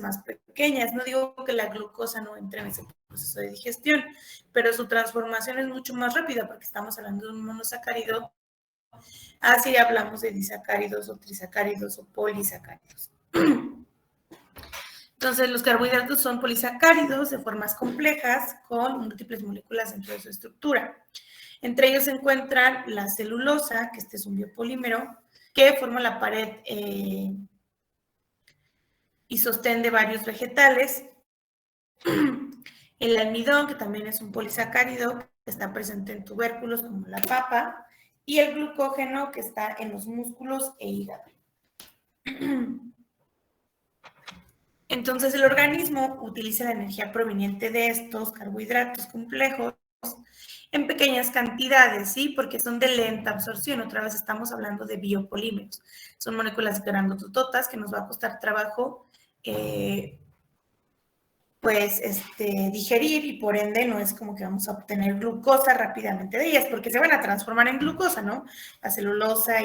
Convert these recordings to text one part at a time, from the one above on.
más pequeñas. No digo que la glucosa no entre en ese proceso de digestión, pero su transformación es mucho más rápida porque estamos hablando de un monosacárido. Así hablamos de disacáridos o trisacáridos o polisacáridos. Entonces, los carbohidratos son polisacáridos de formas complejas con múltiples moléculas dentro de su estructura. Entre ellos se encuentran la celulosa, que este es un biopolímero, que forma la pared y sostén de varios vegetales. El almidón, que también es un polisacárido, que está presente en tubérculos como la papa, y el glucógeno, que está en los músculos e hígado. Entonces, el organismo utiliza la energía proveniente de estos carbohidratos complejos en pequeñas cantidades, ¿sí? Porque son de lenta absorción. Otra vez estamos hablando de biopolímeros. Son moléculas grandotototas que nos va a costar trabajo, digerir, y por ende no es como que vamos a obtener glucosa rápidamente de ellas, porque se van a transformar en glucosa, ¿no? La celulosa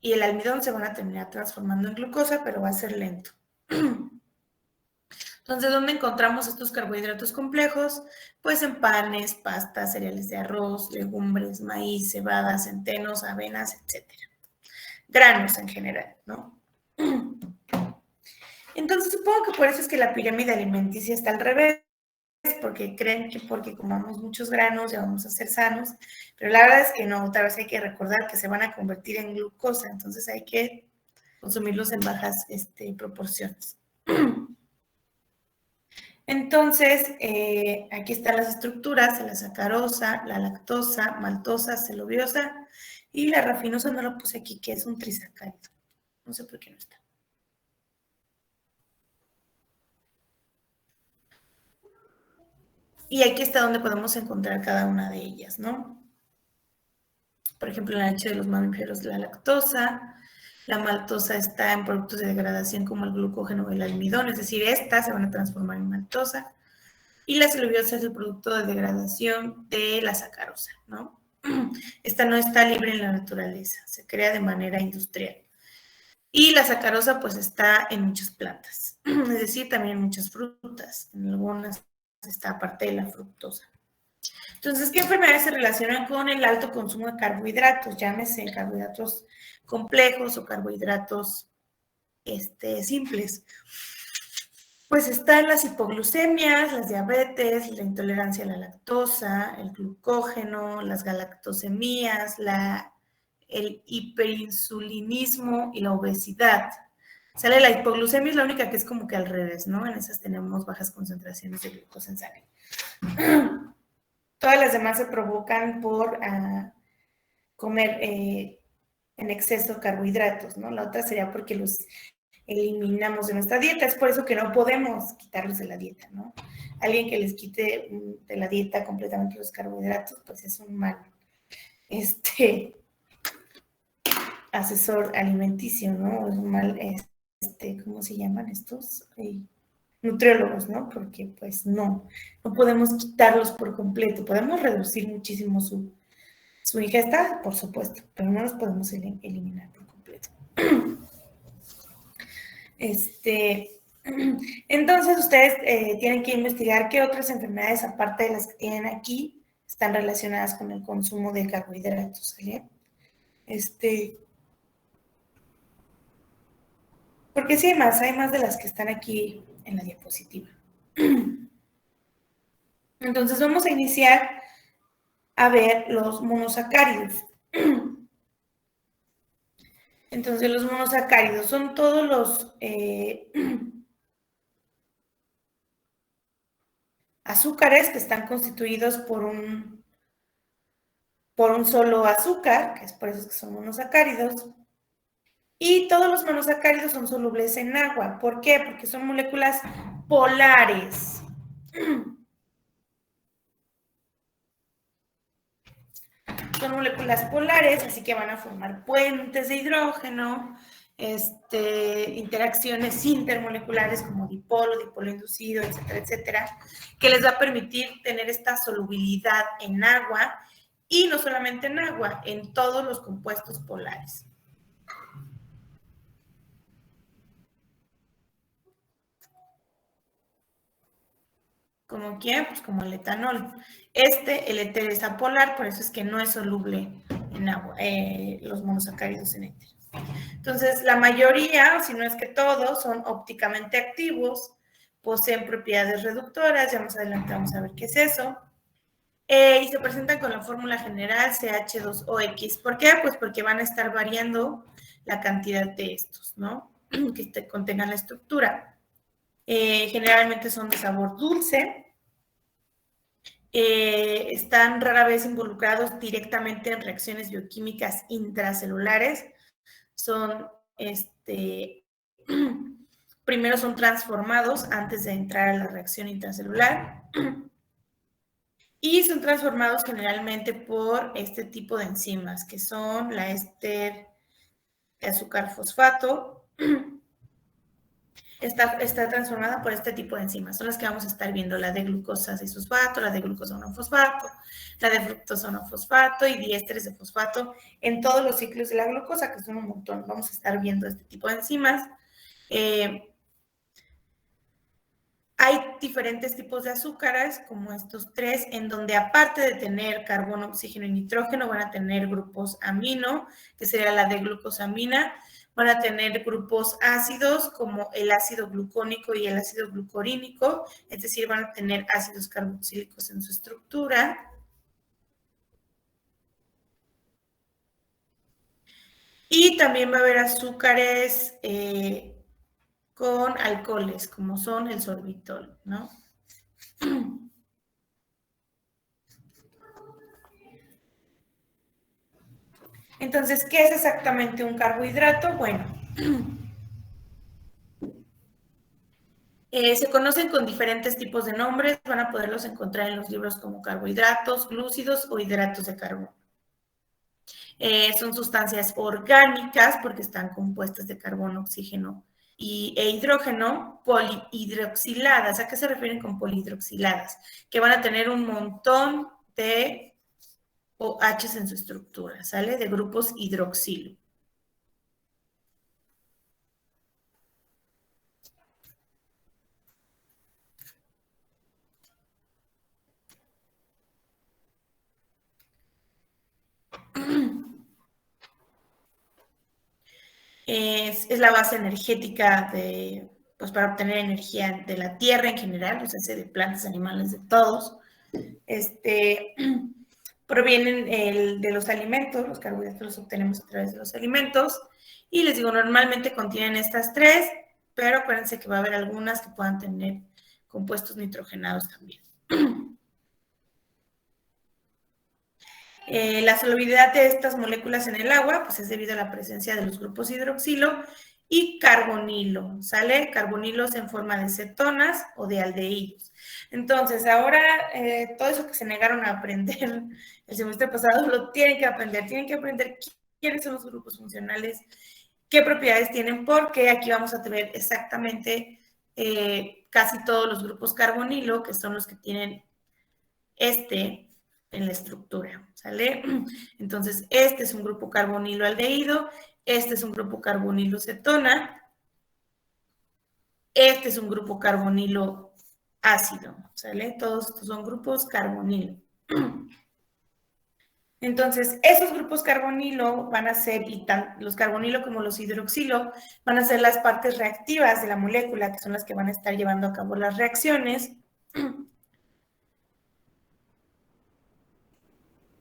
y el almidón se van a terminar transformando en glucosa, pero va a ser lento. Entonces, ¿dónde encontramos estos carbohidratos complejos? Pues en panes, pastas, cereales de arroz, legumbres, maíz, cebada, centenos, avenas, etc. Granos en general, ¿no? Entonces, supongo que por eso es que la pirámide alimenticia está al revés, porque creen que porque comamos muchos granos ya vamos a ser sanos, pero la verdad es que no. Otra vez hay que recordar que se van a convertir en glucosa, entonces hay que consumirlos en bajas proporciones. Entonces, aquí están las estructuras: la sacarosa, la lactosa, maltosa, celuliosa, y la rafinosa no lo puse aquí, que es un trisacárido. No sé por qué no está. Y aquí está donde podemos encontrar cada una de ellas, ¿no? Por ejemplo, en la leche de los mamíferos, la lactosa. La maltosa está en productos de degradación como el glucógeno o el almidón, es decir, estas se van a transformar en maltosa. Y la celuliosa es el producto de degradación de la sacarosa, ¿no? Esta no está libre en la naturaleza, se crea de manera industrial. Y la sacarosa pues está en muchas plantas, es decir, también en muchas frutas. En algunas está aparte de la fructosa. Entonces, ¿qué enfermedades se relacionan con el alto consumo de carbohidratos? Llámese carbohidratos complejos o carbohidratos simples. Pues están las hipoglucemias, las diabetes, la intolerancia a la lactosa, el glucógeno, las galactosemías, el hiperinsulinismo y la obesidad. Sale la hipoglucemia, es la única que es como que al revés, ¿no? En esas tenemos bajas concentraciones de glucosa en sangre. Todas las demás se provocan por comer en exceso carbohidratos, ¿no? La otra sería porque los eliminamos de nuestra dieta. Es por eso que no podemos quitarlos de la dieta, ¿no? Alguien que les quite de la dieta completamente los carbohidratos, pues es un mal asesor alimenticio, ¿no? Es un mal, ¿cómo se llaman estos? Nutriólogos, ¿no? Porque pues no podemos quitarlos por completo. Podemos reducir muchísimo su ingesta, por supuesto, pero no los podemos eliminar por completo. Entonces, ustedes tienen que investigar qué otras enfermedades, aparte de las que tienen aquí, están relacionadas con el consumo de carbohidratos, ¿sí? Porque sí hay más de las que están aquí en la diapositiva. Entonces, vamos a iniciar a ver los monosacáridos. Entonces, los monosacáridos son todos los azúcares que están constituidos por un solo azúcar, que es por eso que son monosacáridos. Y todos los monosacáridos son solubles en agua. ¿Por qué? Porque son moléculas polares. Son moléculas polares, así que van a formar puentes de hidrógeno, interacciones intermoleculares como dipolo inducido, etcétera, etcétera, que les va a permitir tener esta solubilidad en agua, y no solamente en agua, en todos los compuestos polares. ¿Como quién? Pues como el etanol. El éter es apolar, por eso es que no es soluble en agua, los monosacáridos en éter. Entonces, la mayoría, o si no es que todos, son ópticamente activos, poseen propiedades reductoras, ya más adelante vamos a ver qué es eso, y se presentan con la fórmula general CH2OX. ¿Por qué? Pues porque van a estar variando la cantidad de estos, ¿no? Que contengan la estructura. Generalmente son de sabor dulce, están rara vez involucrados directamente en reacciones bioquímicas intracelulares, son, primero son transformados antes de entrar a la reacción intracelular y son transformados generalmente por este tipo de enzimas, que son la éster de azúcar fosfato, está transformada por este tipo de enzimas. Son las que vamos a estar viendo, la de glucosa 6-fosfato, la de glucosa fosfato, la de fructosa fosfato y diésteres de fosfato en todos los ciclos de la glucosa, que son un montón. Vamos a estar viendo este tipo de enzimas. Hay diferentes tipos de azúcares, como estos tres, en donde aparte de tener carbono, oxígeno y nitrógeno, van a tener grupos amino, que sería la de glucosamina, van a tener grupos ácidos, como el ácido glucónico y el ácido glucorínico, es decir, van a tener ácidos carboxílicos en su estructura. Y también va a haber azúcares con alcoholes, como son el sorbitol, ¿no? Entonces, ¿qué es exactamente un carbohidrato? Bueno, se conocen con diferentes tipos de nombres, van a poderlos encontrar en los libros como carbohidratos, glúcidos o hidratos de carbono. Son sustancias orgánicas porque están compuestas de carbono, oxígeno e hidrógeno, polihidroxiladas. ¿A qué se refieren con polihidroxiladas? Que van a tener un montón de OHs en su estructura, ¿sale? De grupos hidroxilo. Es la base energética pues para obtener energía de la tierra en general, o sea, de plantas, animales, de todos. Provienen de los alimentos, los carbohidratos los obtenemos a través de los alimentos, y les digo, normalmente contienen estas tres, pero acuérdense que va a haber algunas que puedan tener compuestos nitrogenados también. La solubilidad de estas moléculas en el agua, pues es debido a la presencia de los grupos hidroxilo y carbonilo, ¿sale? Carbonilos en forma de cetonas o de aldehídos. Entonces, ahora todo eso que se negaron a aprender el semestre pasado lo tienen que aprender quiénes son los grupos funcionales, qué propiedades tienen, porque aquí vamos a ver exactamente casi todos los grupos carbonilo, que son los que tienen en la estructura, ¿sale? Entonces, este es un grupo carbonilo aldehído, este es un grupo carbonilo cetona, este es un grupo carbonilo ácido, ¿sale? Todos estos son grupos carbonilo. Entonces, esos grupos carbonilo van a ser, y los carbonilo como los hidroxilo, van a ser las partes reactivas de la molécula, que son las que van a estar llevando a cabo las reacciones.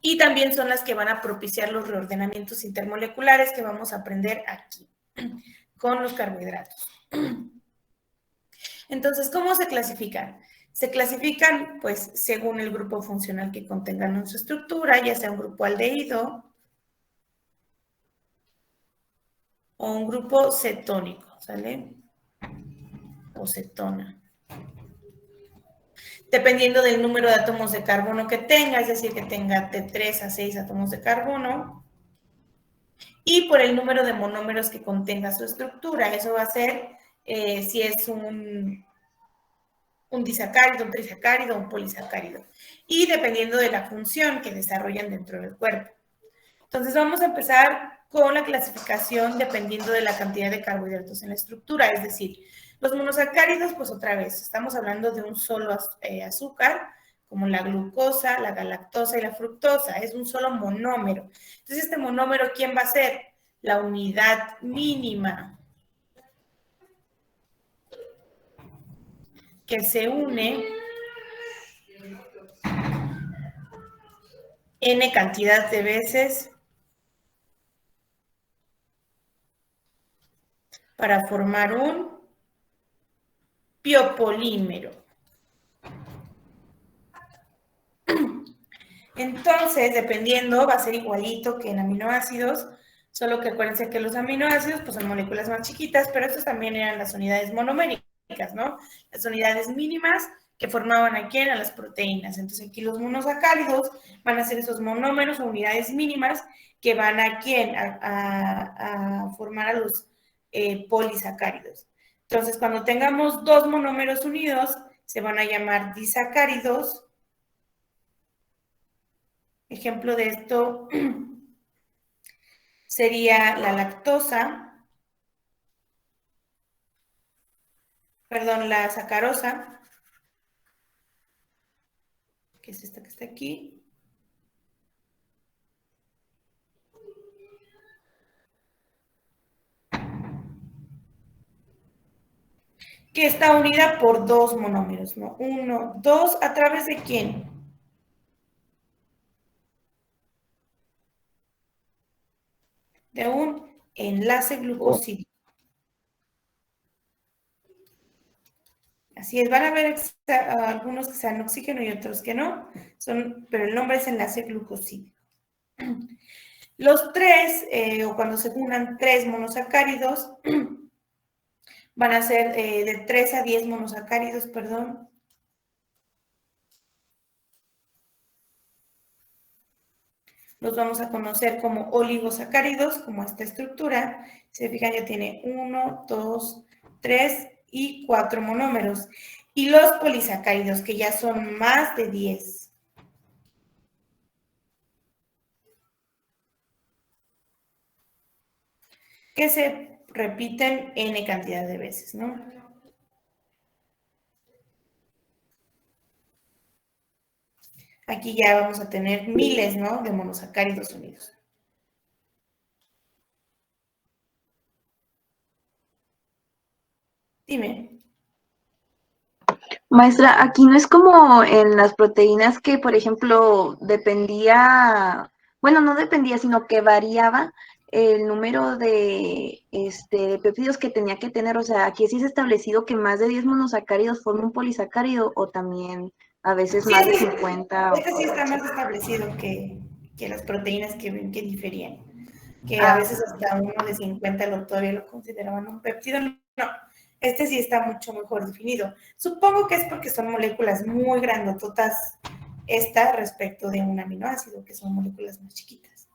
Y también son las que van a propiciar los reordenamientos intermoleculares que vamos a aprender aquí con los carbohidratos. Entonces, ¿cómo se clasifican? Se clasifican, pues, según el grupo funcional que contengan en su estructura, ya sea un grupo aldehído o un grupo cetónico, ¿sale? O cetona. Dependiendo del número de átomos de carbono que tenga, es decir, que tenga de 3 a 6 átomos de carbono, y por el número de monómeros que contenga su estructura. Eso va a ser si es un disacárido, un trisacárido, un polisacárido. Y dependiendo de la función que desarrollan dentro del cuerpo. Entonces vamos a empezar con la clasificación dependiendo de la cantidad de carbohidratos en la estructura, es decir, los monosacáridos, pues otra vez, estamos hablando de un solo azúcar, como la glucosa, la galactosa y la fructosa, es un solo monómero. Entonces, este monómero, ¿quién va a ser? La unidad mínima que se une n cantidad de veces para formar un biopolímero. Entonces, dependiendo, va a ser igualito que en aminoácidos, solo que acuérdense que los aminoácidos pues, son moléculas más chiquitas, pero estos también eran las unidades monoméricas, ¿no? Las unidades mínimas que formaban aquí a las proteínas. Entonces, aquí los monosacáridos van a ser esos monómeros o unidades mínimas que van aquí a formar a los polisacáridos. Entonces, cuando tengamos dos monómeros unidos, se van a llamar disacáridos. Ejemplo de esto sería la lactosa, perdón, la sacarosa, que es esta que está aquí. Que está unida por dos monómeros, ¿no? Uno, dos, ¿a través de quién? De un enlace glucosídico. Así es, van a ver algunos que sean oxígeno y otros que no, pero el nombre es enlace glucosídico. Los tres, o cuando se unan tres monosacáridos, van a ser de 3 a 10 monosacáridos, perdón. Los vamos a conocer como oligosacáridos, como esta estructura. Si se fijan, ya tiene 1, 2, 3 y 4 monómeros. Y los polisacáridos, que ya son más de 10. Que se repiten n cantidad de veces, ¿no? Aquí ya vamos a tener miles, ¿no? De monosacáridos unidos. Dime. Maestra, aquí no es como en las proteínas que, por ejemplo, dependía, bueno, no dependía, sino que variaba el número de péptidos que tenía que tener. O sea, aquí sí es establecido que más de 10 monosacáridos forman un polisacárido o también a veces Sí, más de 50. este sí está más establecido que las proteínas que diferían. Que a Ah, veces hasta uno de 50 todavía lo consideraban un péptido. No, este sí está mucho mejor definido. Supongo que es porque son moléculas muy grandototas esta respecto de un aminoácido, que son moléculas más chiquitas.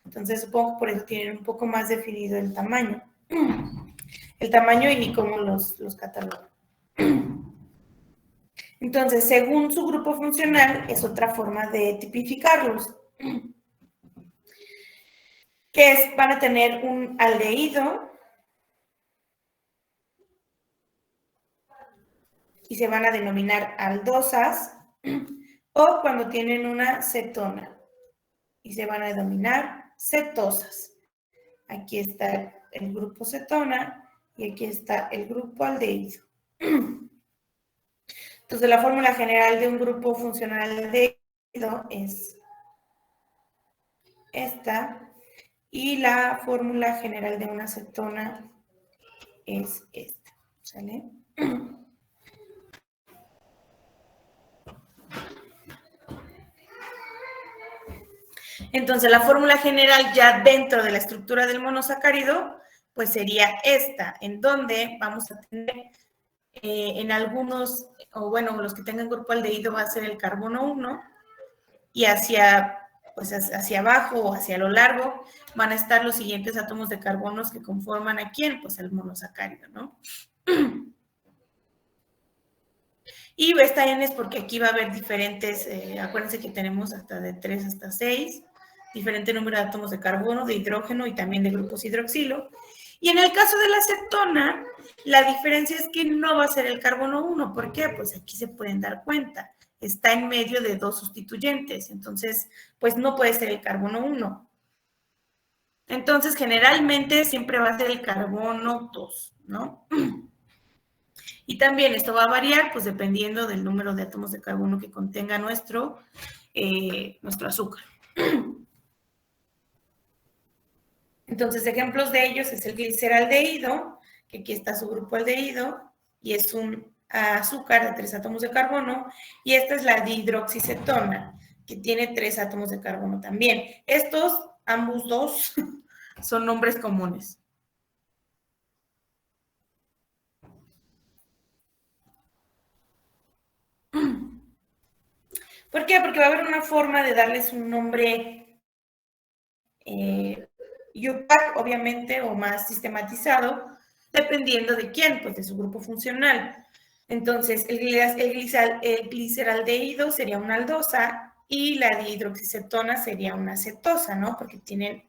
Entonces supongo que por eso tienen un poco más definido el tamaño. El tamaño y cómo los catalogan. Entonces, según su grupo funcional, es otra forma de tipificarlos. Que es, van a tener un aldehído y se van a denominar aldosas, o cuando tienen una cetona y se van a denominar cetosas. Aquí está el grupo cetona y aquí está el grupo aldehído. Entonces, la fórmula general de un grupo funcional aldehído es esta, y la fórmula general de una cetona es esta. ¿Sale? Entonces, la fórmula general ya dentro de la estructura del monosacárido, pues sería esta, en donde vamos a tener en algunos, o bueno, los que tengan grupo aldehído va a ser el carbono 1, y pues hacia abajo o hacia lo largo van a estar los siguientes átomos de carbonos que conforman a quién, pues el monosacárido, ¿no? Y esta N es porque aquí va a haber diferentes, acuérdense que tenemos hasta de 3 hasta 6 diferente número de átomos de carbono, de hidrógeno y también de grupos hidroxilo. Y en el caso de la cetona, la diferencia es que no va a ser el carbono 1. ¿Por qué? Pues aquí se pueden dar cuenta. Está en medio de dos sustituyentes. Entonces, pues no puede ser el carbono 1. Entonces, generalmente siempre va a ser el carbono 2, ¿no? Y también esto va a variar, pues dependiendo del número de átomos de carbono que contenga nuestro azúcar. Entonces, ejemplos de ellos es el gliceraldehído, que aquí está su grupo aldehído, y es un azúcar de 3 átomos de carbono, y esta es la dihidroxicetona, que tiene 3 átomos de carbono también. Estos, ambos dos, son nombres comunes. ¿Por qué? Porque va a haber una forma de darles un nombre UPAC, obviamente, o más sistematizado, dependiendo de quién, pues de su grupo funcional. Entonces, el gliceraldehído sería una aldosa y la dihidroxicetona sería una cetosa, ¿no? Porque tienen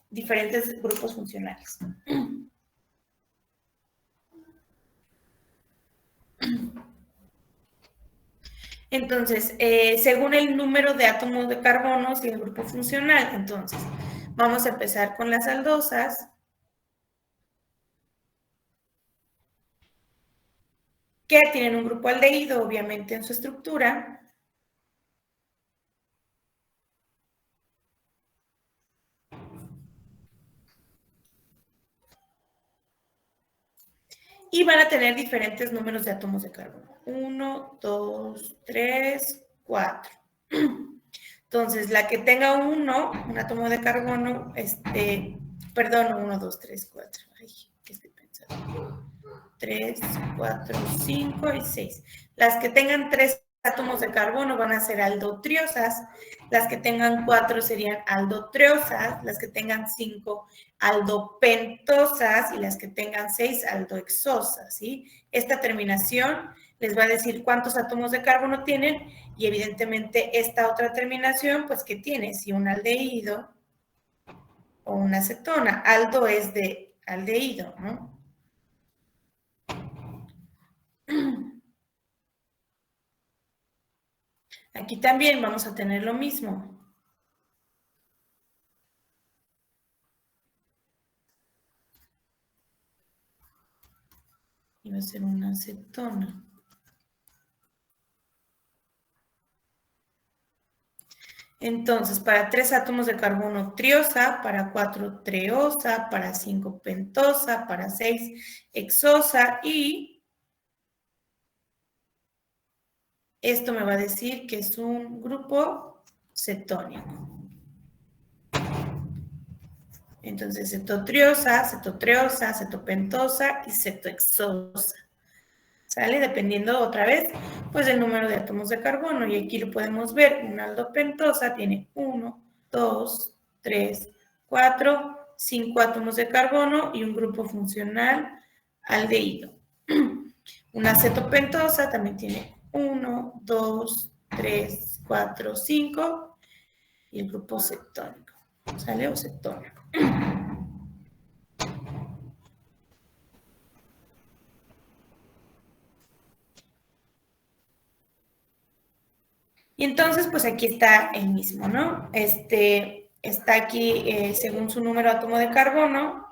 diferentes grupos funcionales. Entonces, según el número de átomos de carbono y el grupo funcional, entonces, vamos a empezar con las aldosas, que tienen un grupo aldehído, obviamente, en su estructura. Y van a tener diferentes números de átomos de carbono. 1, 2, 3, 4. Entonces, la que tenga un átomo de carbono, perdón, 1, 2, 3, 4. Ay, ¿qué estoy pensando? 3, 4, 5 y 6. Las que tengan 3 átomos de carbono van a ser aldotriosas, las que tengan 4 serían aldotriosas, las que tengan 5 aldopentosas y las que tengan 6 aldohexosas, ¿sí? Esta terminación les va a decir cuántos átomos de carbono tienen y evidentemente esta otra terminación, pues ¿qué tiene? Si un aldehído o una cetona. Aldo es de aldehído, ¿no? Aquí también vamos a tener lo mismo. Y va a ser una acetona. Entonces, para 3 átomos de carbono, triosa, para 4, treosa, para 5, pentosa, para 6, hexosa, y esto me va a decir que es un grupo cetónico. Entonces, cetotriosa, cetotreosa, cetopentosa y cetohexosa. ¿Sale? Dependiendo otra vez, pues del número de átomos de carbono. Y aquí lo podemos ver, una aldopentosa tiene 1, 2, 3, 4, 5 átomos de carbono y un grupo funcional aldehído. Una cetopentosa también tiene 1, 2, 3, 4, 5 y el grupo cetónico. ¿Sale? O cetónico. Y entonces, pues aquí está el mismo, ¿no? Está aquí según su número de átomo de carbono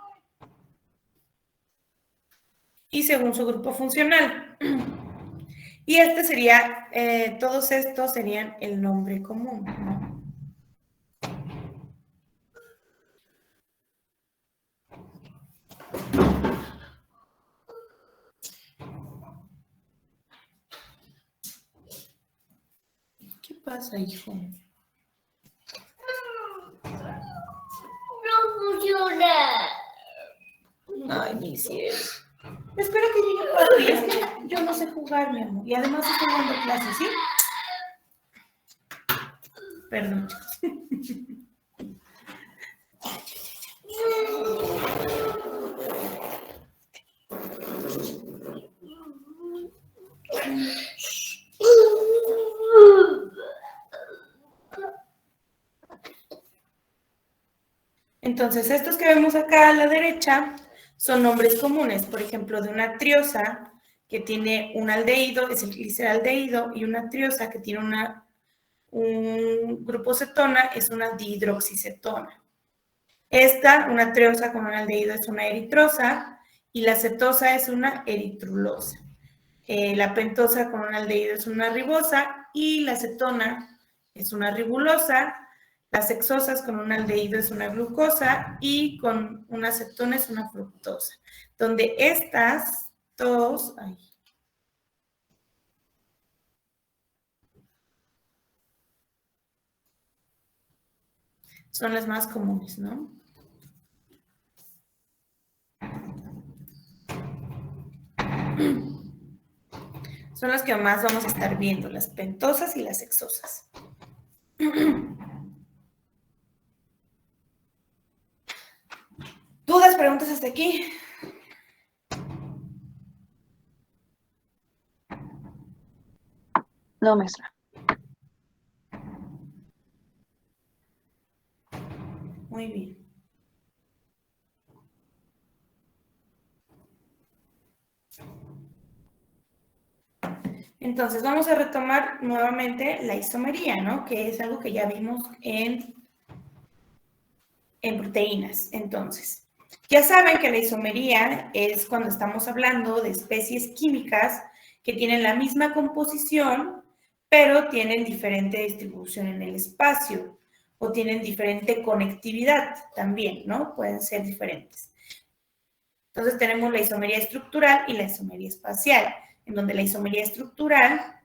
y según su grupo funcional. Y sería, todos estos serían el nombre común, ¿no? ¿Qué pasa, hijo? No funciona. Ay, mi cielo. Espero que llegue papi. Es que yo no sé jugar, mi amor. Y además estoy dando clases, ¿sí? Perdón, chicos. Entonces, estos que vemos acá a la derecha son nombres comunes, por ejemplo, de una triosa que tiene un aldehído, es el gliceraldehído, y una triosa que tiene un grupo cetona, es una dihidroxicetona. Esta, una triosa con un aldehído, es una eritrosa, y la cetosa es una eritrulosa. La pentosa con un aldehído es una ribosa, y la cetona es una ribulosa. Las hexosas con un aldehído es una glucosa, y con una cetona es una fructosa. Donde estas dos... son las más comunes, ¿no? Son las que más vamos a estar viendo, las pentosas y las hexosas. ¿Dudas, preguntas hasta aquí? No, maestra. Muy bien. Entonces, vamos a retomar nuevamente la isomería, ¿no? Que es algo que ya vimos en proteínas. Entonces, ya saben que la isomería es cuando estamos hablando de especies químicas que tienen la misma composición, pero tienen diferente distribución en el espacio o tienen diferente conectividad también, ¿no? Pueden ser diferentes. Entonces tenemos la isomería estructural y la isomería espacial, en donde la isomería estructural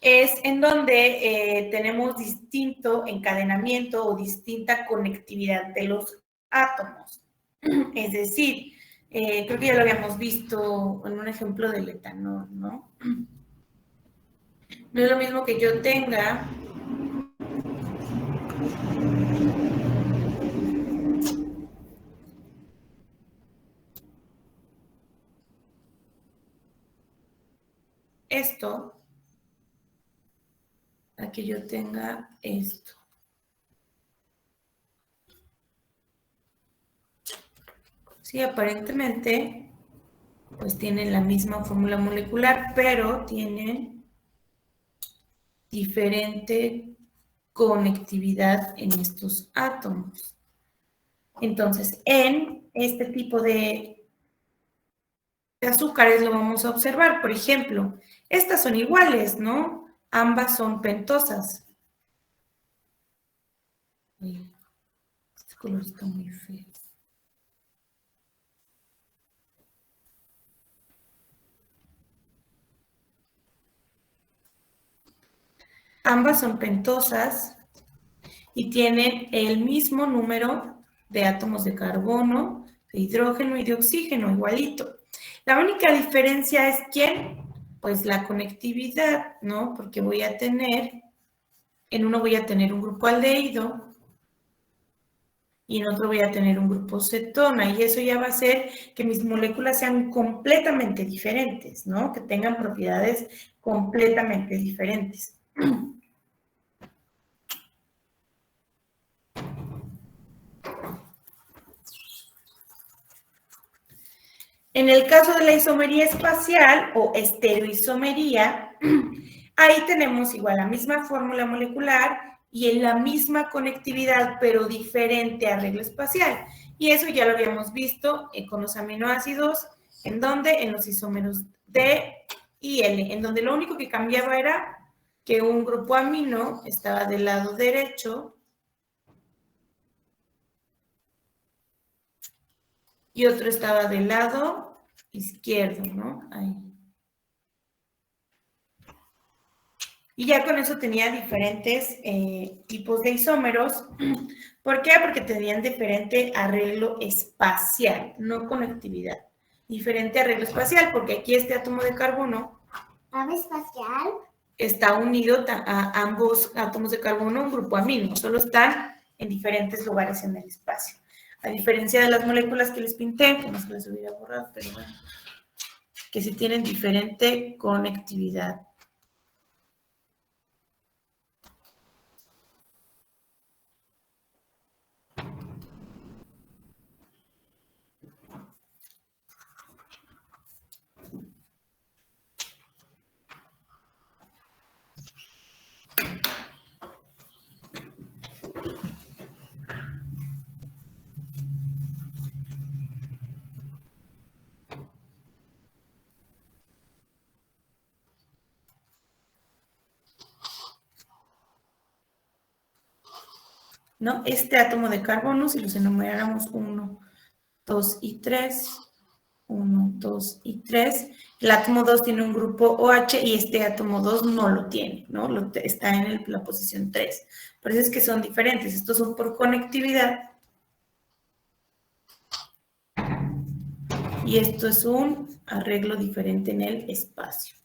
es en donde tenemos distinto encadenamiento o distinta conectividad de los átomos. Es decir, creo que ya lo habíamos visto en un ejemplo del etanol, ¿no? No es lo mismo que yo tenga esto a que yo tenga esto. Sí, aparentemente, pues tienen la misma fórmula molecular, pero tienen diferente conectividad en estos átomos. Entonces, en este tipo de azúcares lo vamos a observar. Por ejemplo, estas son iguales, ¿no? Ambas son pentosas. Este color está muy feo. Ambas son pentosas y tienen el mismo número de átomos de carbono, de hidrógeno y de oxígeno, igualito. La única diferencia es ¿quién? Pues la conectividad, ¿no? Porque voy a tener, en uno voy a tener un grupo aldehído y en otro voy a tener un grupo cetona, y eso ya va a hacer que mis moléculas sean completamente diferentes, ¿no? Que tengan propiedades completamente diferentes. En el caso de la isomería espacial o estereoisomería, ahí tenemos igual la misma fórmula molecular y en la misma conectividad, pero diferente arreglo espacial. Y eso ya lo habíamos visto con los aminoácidos, ¿en dónde? En los isómeros D y L, en donde lo único que cambiaba era que un grupo amino estaba del lado derecho y otro estaba del lado izquierdo, ¿no? Ahí. Y ya con eso tenía diferentes tipos de isómeros. ¿Por qué? Porque tenían diferente arreglo espacial, no conectividad. Diferente arreglo espacial, porque aquí este átomo de carbono espacial está unido a ambos átomos de carbono, un grupo amino, solo están en diferentes lugares en el espacio. A diferencia de las moléculas que les pinté, que no se les hubiera borrado, pero bueno, que sí tienen diferente conectividad. ¿no? Este átomo de carbono, si los enumeráramos 1, 2 y 3, 1, 2 y 3, el átomo 2 tiene un grupo OH y este átomo 2 no lo tiene, ¿no? Está en la posición 3. Por eso es que son diferentes. Estos son por conectividad. Y esto es un arreglo diferente en el espacio.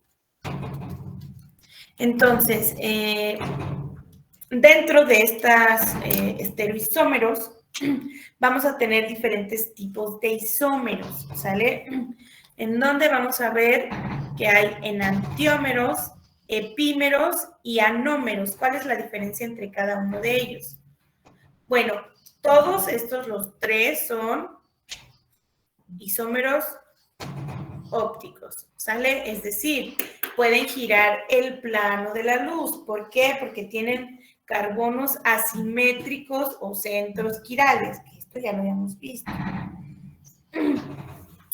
Entonces, dentro de estas estereoisómeros, vamos a tener diferentes tipos de isómeros, ¿sale? En donde vamos a ver que hay enantiómeros, epímeros y anómeros. ¿Cuál es la diferencia entre cada uno de ellos? Bueno, todos estos, los tres, son isómeros ópticos, ¿sale? Es decir, pueden girar el plano de la luz. ¿Por qué? Porque tienen carbonos asimétricos o centros quirales, que esto ya lo habíamos visto.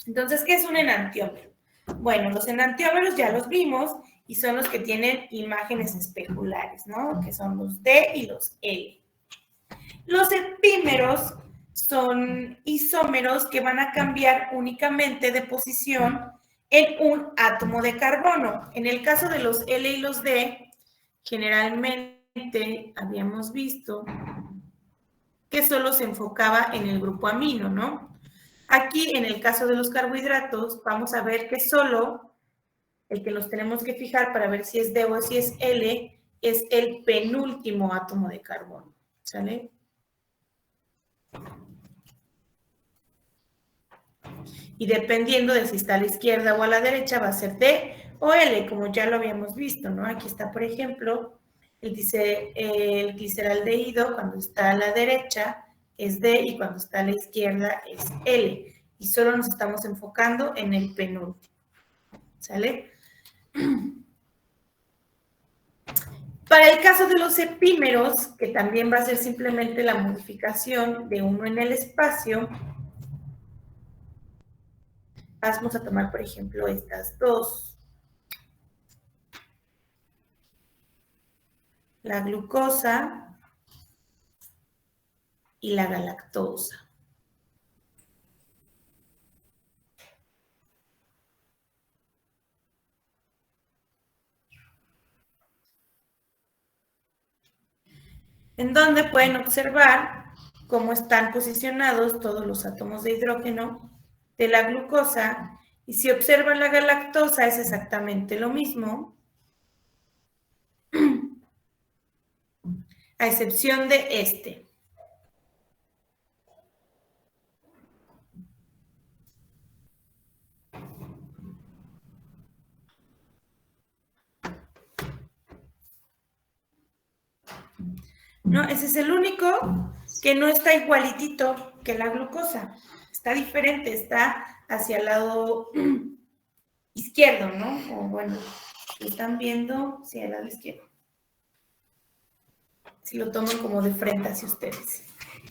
Entonces, ¿qué es un enantiómero? Bueno, los enantiómeros ya los vimos y son los que tienen imágenes especulares, ¿no? Que son los D y los L. Los epímeros son isómeros que van a cambiar únicamente de posición en un átomo de carbono. En el caso de los L y los D, generalmente habíamos visto que solo se enfocaba en el grupo amino, ¿no? Aquí, en el caso de los carbohidratos, vamos a ver que solo el que los tenemos que fijar para ver si es D o si es L es el penúltimo átomo de carbono, ¿sale? Y dependiendo de si está a la izquierda o a la derecha, va a ser D o L, como ya lo habíamos visto, ¿no? Aquí está, por ejemplo, el gliceraldehído, cuando está a la derecha es D y cuando está a la izquierda es L. Y solo nos estamos enfocando en el penúltimo, ¿sale? Para el caso de los epímeros, que también va a ser simplemente la modificación de uno en el espacio, vamos a tomar, por ejemplo, estas dos. La glucosa y la galactosa. En donde pueden observar cómo están posicionados todos los átomos de hidrógeno de la glucosa. Y si observan la galactosa, es exactamente lo mismo, a excepción de este. ¿No? Ese es el único que no está igualitito que la glucosa. Está diferente, está hacia el lado izquierdo, ¿no? O bueno, lo están viendo, sí, al lado izquierdo. Si lo toman como de frente hacia ustedes.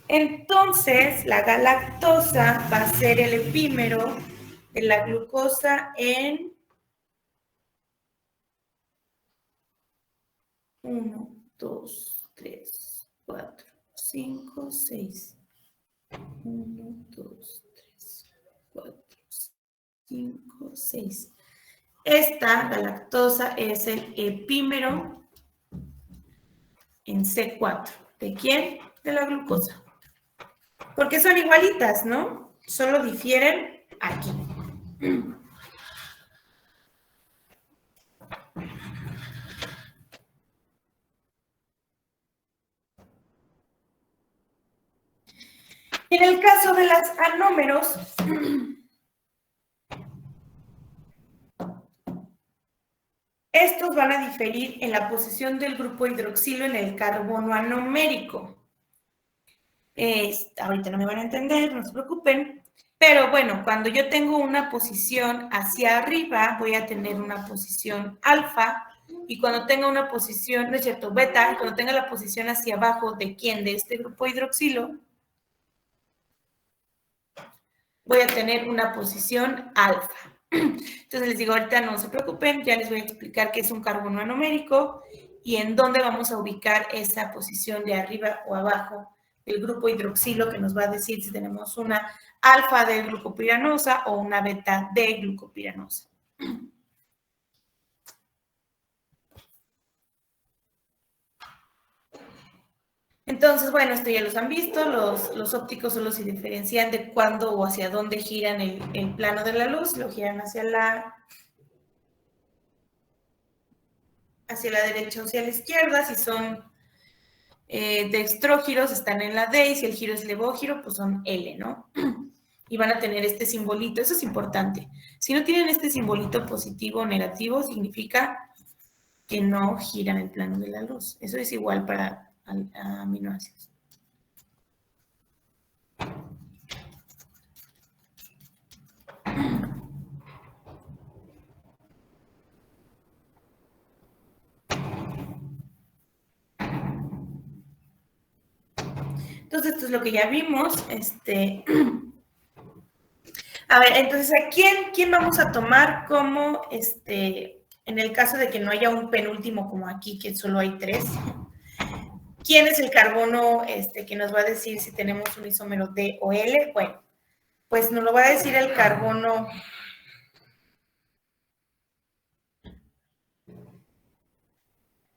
Entonces, la galactosa va a ser el epímero de la glucosa en 1, 2, 3, 4, 5, 6. 1, 2, 3, 4, 5, 6. Esta galactosa es el epímero en C4. ¿De quién? De la glucosa. Porque son igualitas, ¿no? Solo difieren aquí. En el caso de las anómeros, estos van a diferir en la posición del grupo hidroxilo en el carbono anomérico. Ahorita no me van a entender, no se preocupen. Pero bueno, cuando yo tengo una posición hacia arriba, voy a tener una posición alfa. Y cuando tenga una posición, no es cierto, beta, y cuando tenga la posición hacia abajo, ¿de quién? De este grupo hidroxilo, voy a tener una posición alfa. Entonces les digo, ahorita no se preocupen, ya les voy a explicar qué es un carbono anomérico y en dónde vamos a ubicar esa posición de arriba o abajo el grupo hidroxilo, que nos va a decir si tenemos una alfa de glucopiranosa o una beta de glucopiranosa. Entonces, bueno, esto ya los han visto, los ópticos solo se diferencian de cuándo o hacia dónde giran el plano de la luz, lo giran hacia la derecha o hacia la izquierda, si son dextrógiros están en la D y si el giro es levógiro, pues son L, ¿no? Y van a tener este simbolito, eso es importante. Si no tienen este simbolito positivo o negativo, significa que no giran el plano de la luz. Eso es igual para aminoácidos. Entonces, esto es lo que ya vimos. A ver, entonces, ¿a quién vamos a tomar como, en el caso de que no haya un penúltimo como aquí, que solo hay 3? ¿Quién es el carbono que nos va a decir si tenemos un isómero D o L? Bueno, pues nos lo va a decir el carbono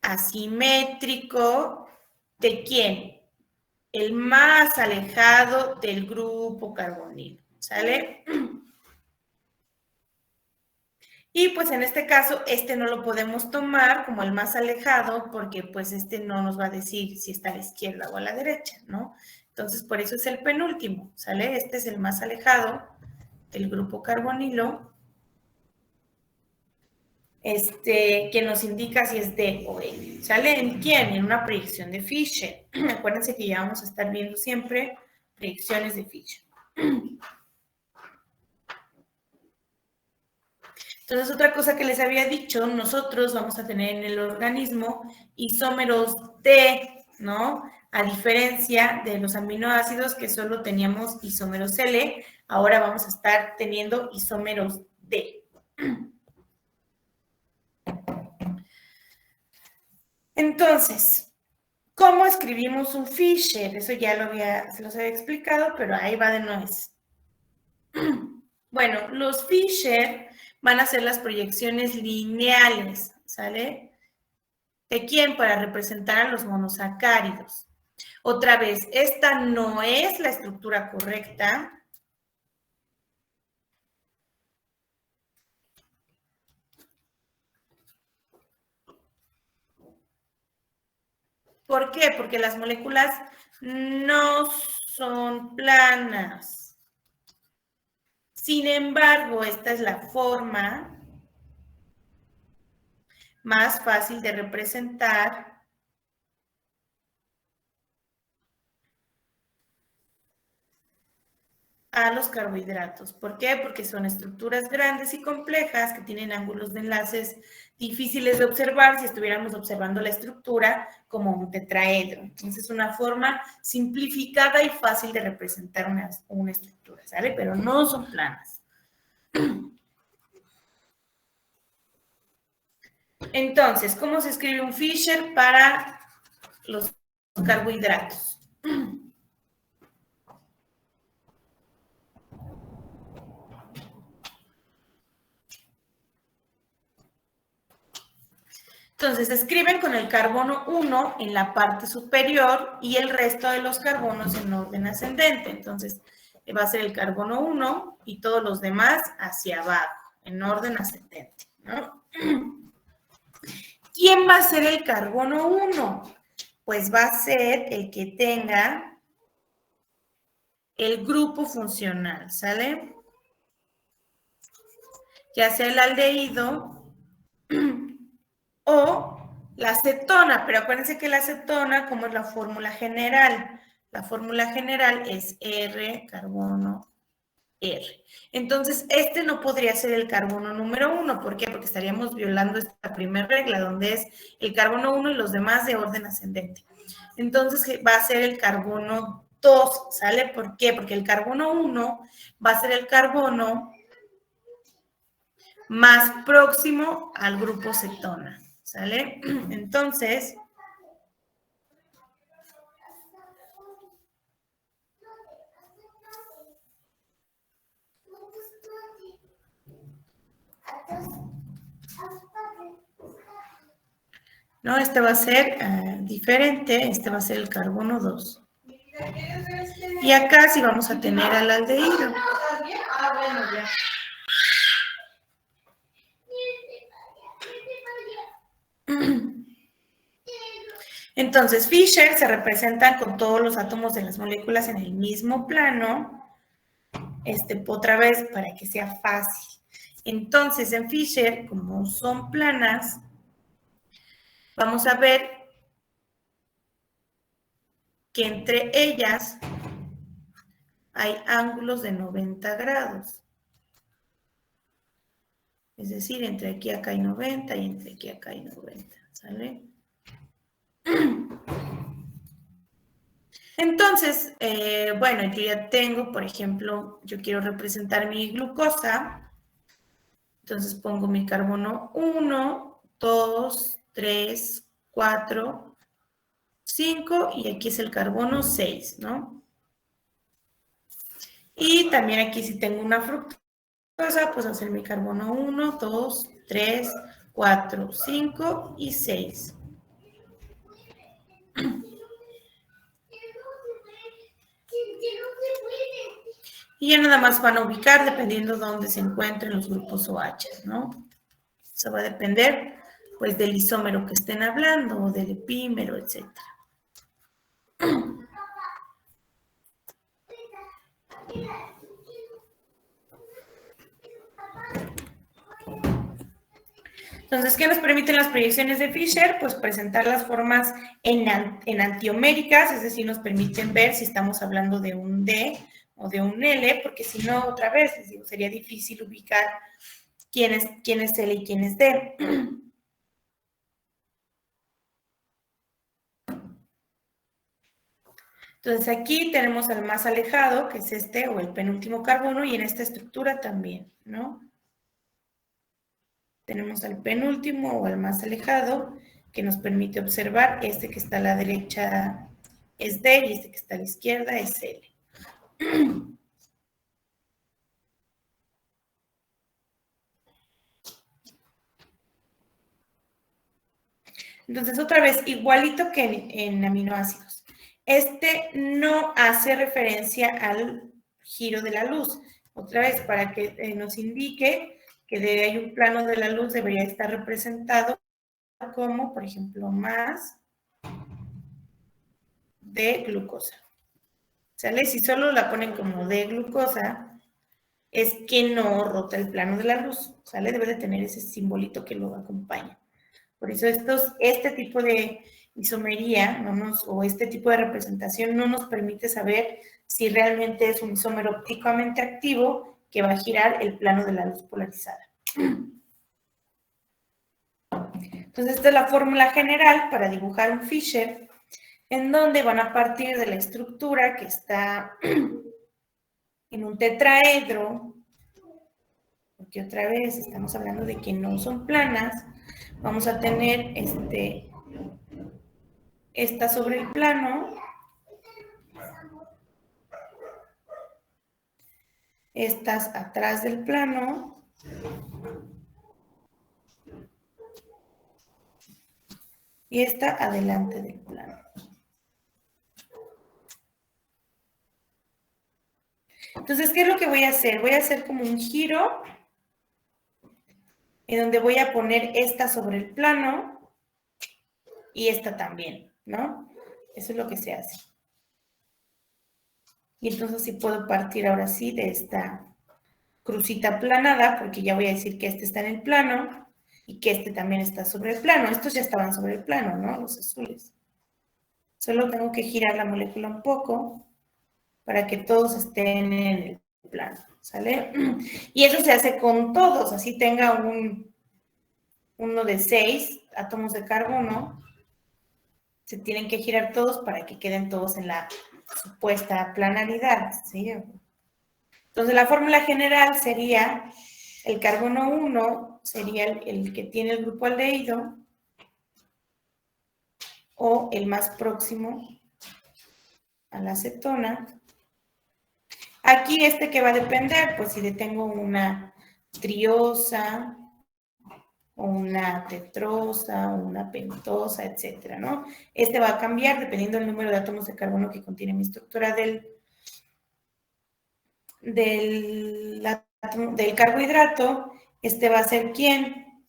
asimétrico. ¿De quién? El más alejado del grupo carbonilo, ¿sale? Y pues en este caso, no lo podemos tomar como el más alejado porque pues no nos va a decir si está a la izquierda o a la derecha, ¿no? Entonces, por eso es el penúltimo, ¿sale? Este es el más alejado del grupo carbonilo, que nos indica si es D o L, ¿sale? ¿En quién? En una proyección de Fisher. Acuérdense que ya vamos a estar viendo siempre proyecciones de Fisher. Entonces, otra cosa que les había dicho, nosotros vamos a tener en el organismo isómeros D, ¿no? A diferencia de los aminoácidos que solo teníamos isómeros L, ahora vamos a estar teniendo isómeros D. Entonces, ¿cómo escribimos un Fisher? Eso ya se los había explicado, pero ahí va de nuez. Bueno, los Fisher van a ser las proyecciones lineales, ¿sale? ¿De quién? Para representar a los monosacáridos. Otra vez, esta no es la estructura correcta. ¿Por qué? Porque las moléculas no son planas. Sin embargo, esta es la forma más fácil de representar a los carbohidratos. ¿Por qué? Porque son estructuras grandes y complejas que tienen ángulos de enlaces difíciles de observar si estuviéramos observando la estructura como un tetraedro. Entonces, es una forma simplificada y fácil de representar una estructura, ¿sale? Pero no son planas. Entonces, ¿cómo se escribe un Fisher para los carbohidratos? Entonces, escriben con el carbono 1 en la parte superior y el resto de los carbonos en orden ascendente. Entonces, va a ser el carbono 1 y todos los demás hacia abajo, en orden ascendente, ¿no? ¿Quién va a ser el carbono 1? Pues va a ser el que tenga el grupo funcional, ¿sale? Ya sea el aldehído o la cetona, pero acuérdense que la cetona, como es la fórmula general, la fórmula general es R, carbono, R. Entonces, no podría ser el carbono número 1. ¿Por qué? Porque estaríamos violando esta primera regla, donde es el carbono 1 y los demás de orden ascendente. Entonces, va a ser el carbono 2, ¿sale? ¿Por qué? Porque el carbono 1 va a ser el carbono más próximo al grupo cetona, ¿sale? Entonces, ¿no? Este va a ser diferente, este va a ser el carbono 2. Y acá sí vamos a tener al aldehído. Entonces, Fischer se representan con todos los átomos de las moléculas en el mismo plano, otra vez para que sea fácil. Entonces, en Fischer, como son planas, vamos a ver que entre ellas hay ángulos de 90 grados. Es decir, entre aquí acá hay 90 y entre aquí acá hay 90, ¿sale? Entonces, bueno, yo ya tengo, por ejemplo, yo quiero representar mi glucosa. Entonces pongo mi carbono 1, 2, 3, 4, 5 y aquí es el carbono 6, ¿no? Y también aquí si tengo una fructosa, pues hacer mi carbono 1, 2, 3, 4, 5 y 6. Y ya nada más van a ubicar dependiendo de dónde se encuentren los grupos OH, ¿no? Eso va a depender, pues, del isómero que estén hablando, o del epímero, etc. Entonces, ¿qué nos permiten las proyecciones de Fischer? Pues presentar las formas en antioméricas, es decir, nos permiten ver si estamos hablando de un D o de un L, porque si no, otra vez, les digo, sería difícil ubicar quién es L y quién es D. Entonces, aquí tenemos al más alejado, que es este, o el penúltimo carbono, y en esta estructura también, ¿no? Tenemos al penúltimo o al más alejado, que nos permite observar este que está a la derecha es D y este que está a la izquierda es L. Entonces, otra vez, igualito que en aminoácidos. Este no hace referencia al giro de la luz. Otra vez, para que nos indique que hay un plano de la luz, debería estar representado como, por ejemplo, más de glucosa. ¿Sale? Si solo la ponen como de glucosa, es que no rota el plano de la luz. ¿Sale? Debe de tener ese simbolito que lo acompaña. Por eso este tipo de isomería o este tipo de representación no nos permite saber si realmente es un isómero ópticamente activo que va a girar el plano de la luz polarizada. Entonces, esta es la fórmula general para dibujar un Fischer, en donde van a partir de la estructura que está en un tetraedro, porque otra vez estamos hablando de que no son planas. Vamos a tener esta sobre el plano, estas atrás del plano, y esta adelante del plano. Entonces, ¿qué es lo que voy a hacer? Voy a hacer como un giro en donde voy a poner esta sobre el plano y esta también, ¿no? Eso es lo que se hace. Y entonces sí puedo partir ahora sí de esta crucita planada, porque ya voy a decir que este está en el plano y que este también está sobre el plano. Estos ya estaban sobre el plano, ¿no? Los azules. Solo tengo que girar la molécula un poco para que todos estén en el plano, ¿sale? Y eso se hace con todos, así tenga uno de 6 átomos de carbono, se tienen que girar todos para que queden todos en la supuesta planaridad, ¿sí? Entonces, la fórmula general sería, el carbono 1 sería el que tiene el grupo aldehído, o el más próximo a la acetona. Aquí que va a depender, pues si tengo una triosa o una tetrosa, o una pentosa, etcétera, ¿no? Este va a cambiar dependiendo del número de átomos de carbono que contiene mi estructura del carbohidrato. Este va a ser ¿quién?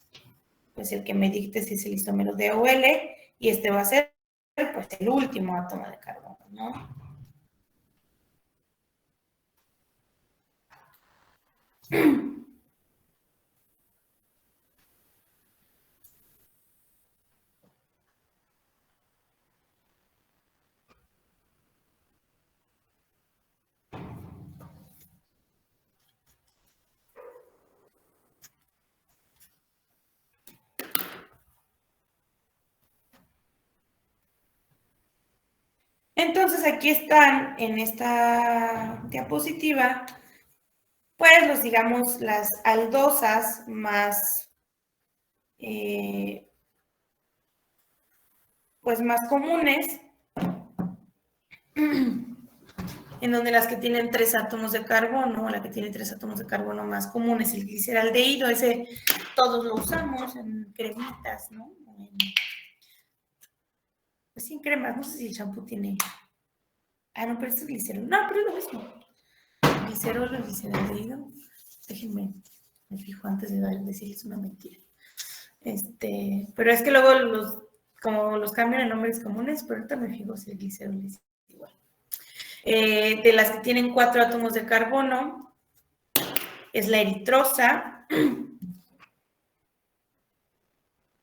Pues el que me dicte si es el isómero D o L, y este va a ser pues el último átomo de carbono, ¿no? Entonces aquí están en esta diapositiva, pues los, digamos, las aldosas más, pues más comunes, en donde las que tienen 3 átomos de carbono, la que tiene 3 átomos de carbono más común es el gliceraldehído, ese todos lo usamos en cremitas, ¿no? Pues sí, en cremas, no sé si el shampoo tiene. Ah, no, pero este es glicerol. No, pero es lo mismo. Glicerol o gliceraldehído. Déjenme, me fijo antes de decirles una mentira. Pero es que luego como los cambian en nombres comunes, pero ahorita me fijo si el glicerol es igual. De las que tienen 4 átomos de carbono, es la eritrosa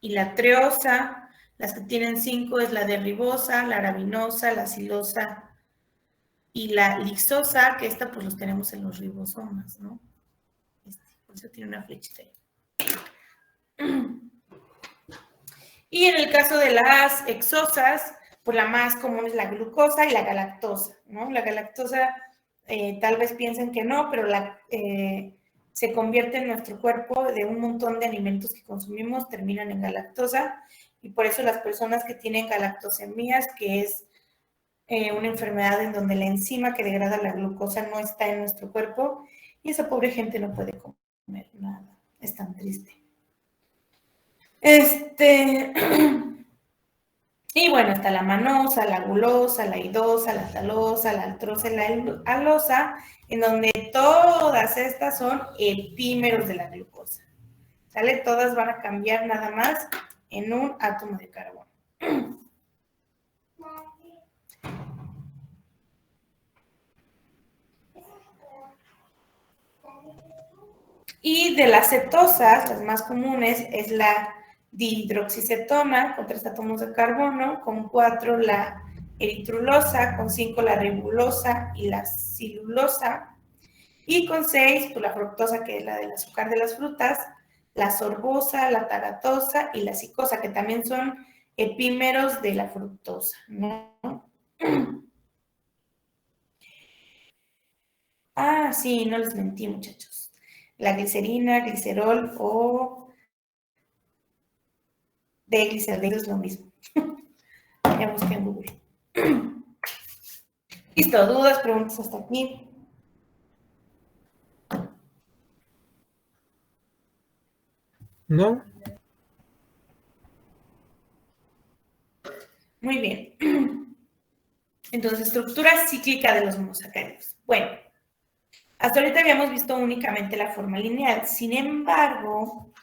y la treosa. Las que tienen 5 es la derribosa, la arabinosa, la silosa y la lixosa, que esta pues los tenemos en los ribosomas, ¿no? Por eso tiene una flechita ahí. Y en el caso de las hexosas, pues la más común es la glucosa y la galactosa, ¿no? La galactosa tal vez piensen que no, pero se convierte en nuestro cuerpo de un montón de alimentos que consumimos, terminan en galactosa, y por eso las personas que tienen galactosemías, que es una enfermedad en donde la enzima que degrada la glucosa no está en nuestro cuerpo, y esa pobre gente no puede comer nada, es tan triste. Y bueno, está la manosa, la gulosa, la idosa, la talosa, la altrosa y la alosa, en donde todas estas son epímeros de la glucosa. ¿Sale? Todas van a cambiar nada más en un átomo de carbono. Y de las cetosas, las más comunes, es la dihidroxicetona con 3 átomos de carbono, con 4 la eritrulosa, con 5 la ribulosa y la silulosa, y con 6, pues la fructosa, que es la del azúcar de las frutas, la sorbosa, la tagatosa y la sicosa, que también son epímeros de la fructosa, ¿no? Ah, sí, no les mentí, muchachos. La glicerina, glicerol o de gliceraldehído es lo mismo. Ya busqué en Google. Listo, dudas, preguntas hasta aquí. No. Muy bien. Entonces, estructura cíclica de los monosacáridos. Bueno, hasta ahorita habíamos visto únicamente la forma lineal. Sin embargo,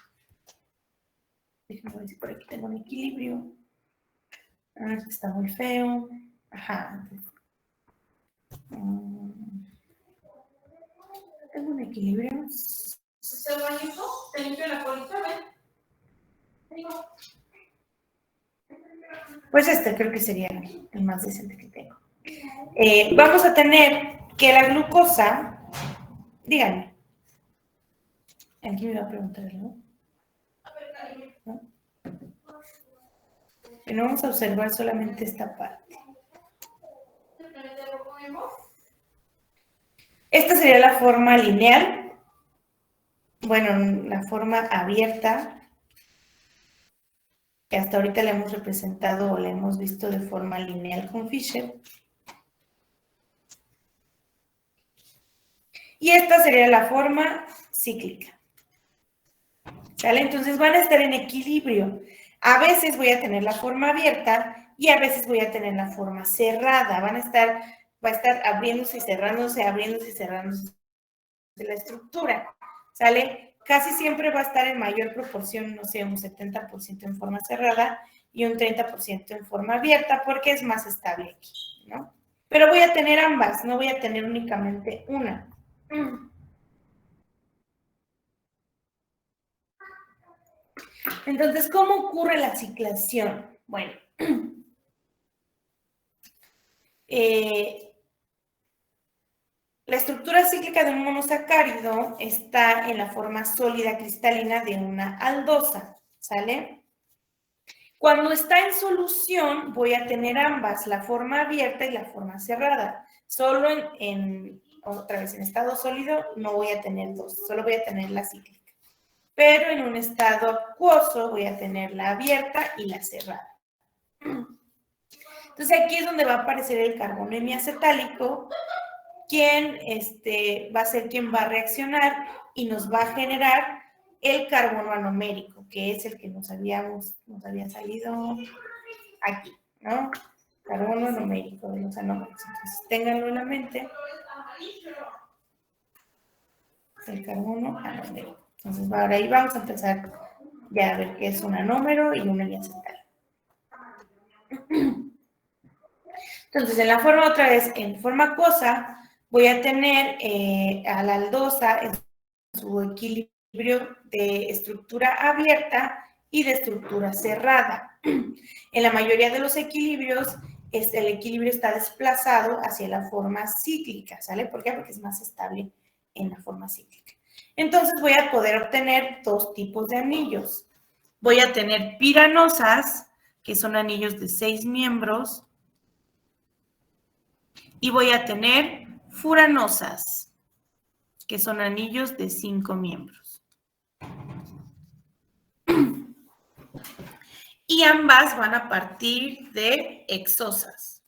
déjenme ver si por aquí tengo un equilibrio. Ah, este está muy feo. Ajá. Tengo un equilibrio. ¿Se organizó? ¿Te limpio la colita? ¿Ven? Pues este creo que sería el más decente que tengo. Vamos a tener que la glucosa, díganme. Aquí me va a preguntar algo. ¿No? No vamos a observar solamente esta parte. Esta sería la forma lineal. Bueno, la forma abierta, que hasta ahorita la hemos representado o la hemos visto de forma lineal con Fischer. Y esta sería la forma cíclica. ¿Sale? Entonces van a estar en equilibrio. A veces voy a tener la forma abierta y a veces voy a tener la forma cerrada. Va a estar abriéndose y cerrándose la estructura. ¿Sale? Casi siempre va a estar en mayor proporción, no sé, un 70% en forma cerrada y un 30% en forma abierta porque es más estable aquí, ¿no? Pero voy a tener ambas, no voy a tener únicamente una. Entonces, ¿cómo ocurre la ciclación? Bueno, la estructura cíclica de un monosacárido está en la forma sólida cristalina de una aldosa, ¿sale? Cuando está en solución, voy a tener ambas, la forma abierta y la forma cerrada. Solo otra vez, en estado sólido no voy a tener dos, solo voy a tener la cíclica. Pero en un estado acuoso voy a tener la abierta y la cerrada. Entonces aquí es donde va a aparecer el carbono hemiacetálico, quien va a ser quien va a reaccionar y nos va a generar el carbono anomérico, que es el que nos había salido aquí, ¿no? Carbono anomérico de los anómeros. Entonces, ténganlo en la mente. El carbono anomérico. Entonces, ahora ahí vamos a empezar ya a ver qué es un anómero y un hemiacetal. Entonces, en la forma otra vez, en forma acuosa, voy a tener a la aldosa en su equilibrio de estructura abierta y de estructura cerrada. En la mayoría de los equilibrios, el equilibrio está desplazado hacia la forma cíclica, ¿sale? ¿Por qué? Porque es más estable en la forma cíclica. Entonces voy a poder obtener dos tipos de anillos. Voy a tener piranosas, que son anillos de 6 miembros, y voy a tener furanosas, que son anillos de 5 miembros. Y ambas van a partir de hexosas.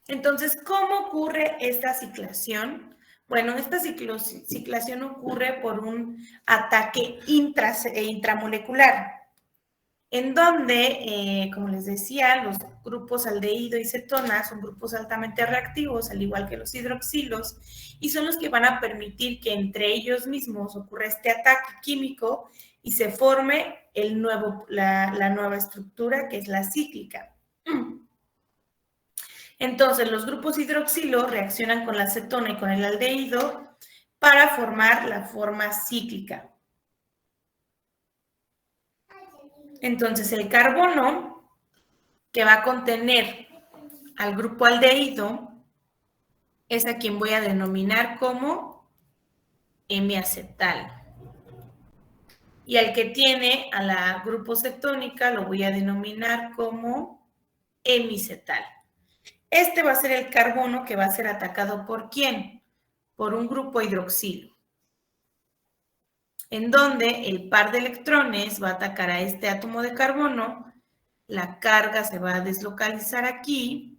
Entonces, ¿cómo ocurre esta ciclación? Bueno, esta ciclación ocurre por un ataque intramolecular, en donde, como les decía, los grupos aldehído y cetona son grupos altamente reactivos, al igual que los hidroxilos, y son los que van a permitir que entre ellos mismos ocurra este ataque químico y se forme la nueva estructura, que es la cíclica. Entonces, los grupos hidroxilo reaccionan con la cetona y con el aldehído para formar la forma cíclica. Entonces, el carbono que va a contener al grupo aldehído es a quien voy a denominar como hemiacetal. Y al que tiene a la grupo cetónica lo voy a denominar como hemicetal. Este va a ser el carbono que va a ser atacado ¿por quién? Por un grupo hidroxilo, en donde el par de electrones va a atacar a este átomo de carbono, la carga se va a deslocalizar aquí,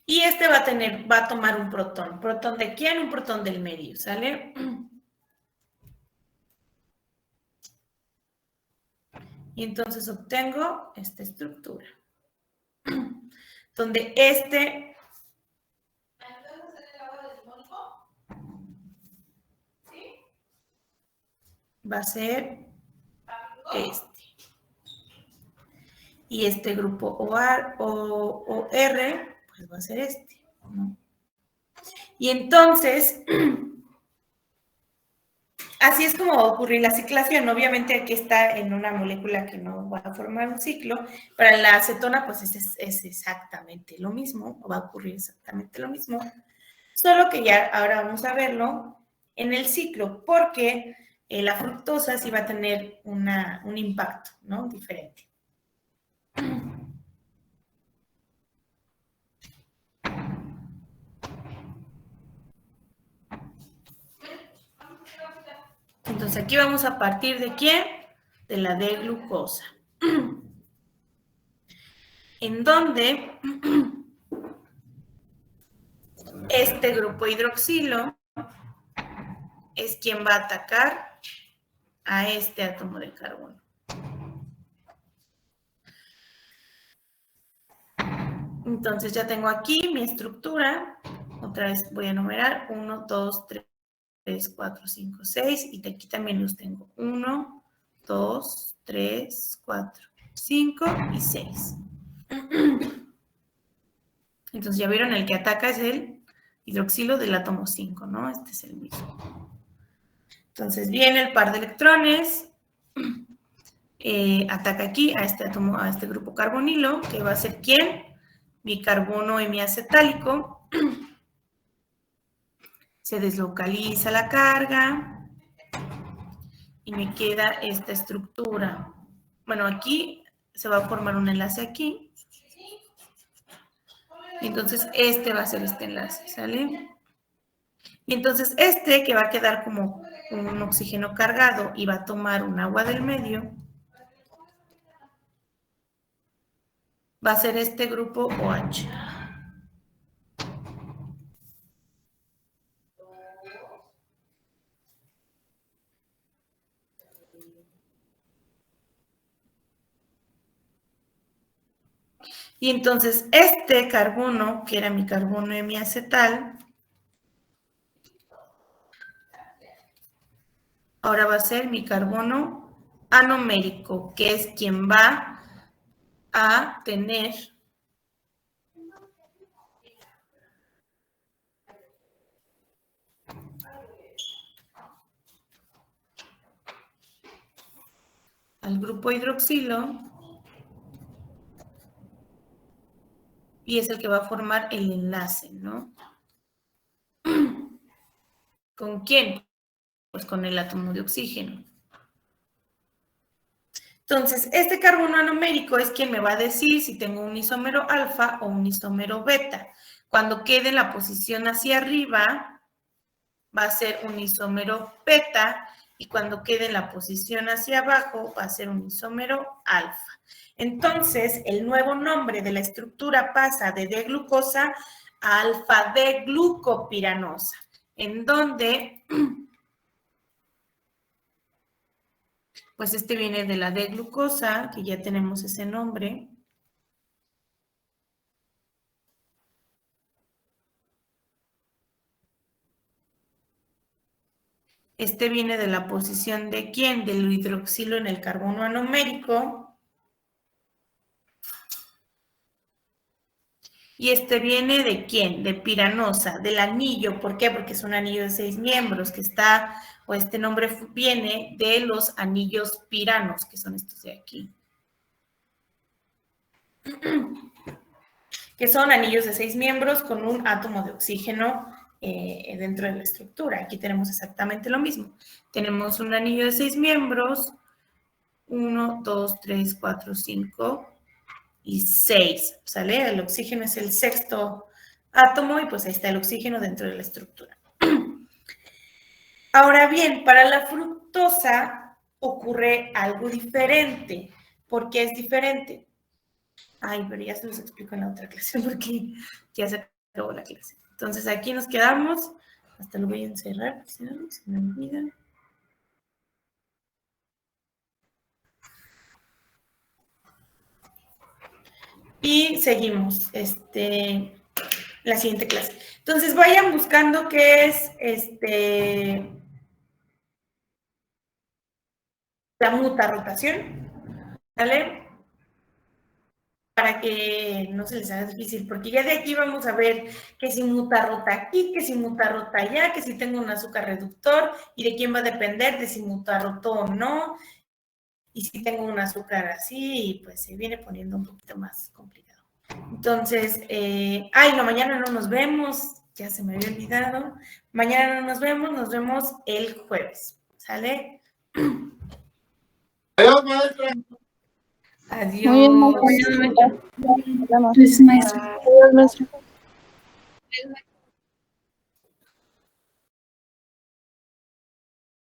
y este va a tomar un protón. ¿Protón de quién? Un protón del medio, ¿sale? Y entonces obtengo esta estructura, donde va a ser este. Y este grupo OR, pues va a ser este, ¿no? Y entonces, así es como va a ocurrir la ciclación. Obviamente aquí está en una molécula que no va a formar un ciclo. Para la acetona, pues es exactamente lo mismo, o va a ocurrir exactamente lo mismo. Solo que ya ahora vamos a verlo en el ciclo, porque la fructosa sí va a tener un impacto, ¿no? Diferente. Entonces aquí vamos a partir de ¿quién? De la D-glucosa. En donde este grupo hidroxilo es quien va a atacar a este átomo de carbono. Entonces ya tengo aquí mi estructura. Otra vez voy a numerar 1, 2, 3, 4, 5, 6. Y aquí también los tengo. 1, 2, 3, 4, 5 y 6. Entonces ya vieron, el que ataca es el hidroxilo del átomo 5, ¿no? Este es el mismo. Entonces viene el par de electrones, ataca aquí a este átomo, a este grupo carbonilo, que va a ser ¿quién? Mi carbono hemiacetálico. Se deslocaliza la carga y me queda esta estructura. Bueno, aquí se va a formar un enlace aquí. Y entonces este va a ser este enlace, ¿sale? Y entonces este, que va a quedar como un oxígeno cargado y va a tomar un agua del medio, va a ser este grupo OH. Y entonces este carbono, que era mi carbono hemiacetal, ahora va a ser mi carbono anomérico, que es quien va a tener al grupo hidroxilo y es el que va a formar el enlace, ¿no? ¿Con quién? Pues con el átomo de oxígeno. Entonces, este carbono anomérico es quien me va a decir si tengo un isómero alfa o un isómero beta. Cuando quede en la posición hacia arriba, va a ser un isómero beta, y cuando quede en la posición hacia abajo, va a ser un isómero alfa. Entonces, el nuevo nombre de la estructura pasa de D-glucosa a alfa-D-glucopiranosa, en donde pues este viene de la D-glucosa, que ya tenemos ese nombre. Este viene de la posición de ¿quién? Del hidroxilo en el carbono anomérico. Y este viene de ¿quién? De piranosa, del anillo. ¿Por qué? Porque es un anillo de 6 miembros que está, o este nombre viene de los anillos piranos, que son estos de aquí. Que son anillos de 6 miembros con un átomo de oxígeno dentro de la estructura. Aquí tenemos exactamente lo mismo. Tenemos un anillo de 6 miembros, 1, 2, 3, 4, 5 y 6, ¿sale? El oxígeno es el sexto átomo y pues ahí está el oxígeno dentro de la estructura. Ahora bien, para la fructosa ocurre algo diferente. ¿Por qué es diferente? Ay, pero ya se los explico en la otra clase porque ya se acabó la clase. Entonces aquí nos quedamos. Hasta lo voy a encerrar, si no, se me olvida. Y seguimos la siguiente clase. Entonces vayan buscando qué es la mutarrotación, ¿vale? Para que no se les haga difícil, porque ya de aquí vamos a ver que si mutarrota aquí, que si mutarrota allá, que si tengo un azúcar reductor y de quién va a depender, de si mutarrotó o no, y si tengo un azúcar así, pues se viene poniendo un poquito más complicado. Entonces, no, mañana no nos vemos, ya se me había olvidado, mañana no nos vemos el jueves, ¿sale? Adiós, maestra. Adiós. Muy bien, maestra. Adiós, maestra. Adiós, maestra.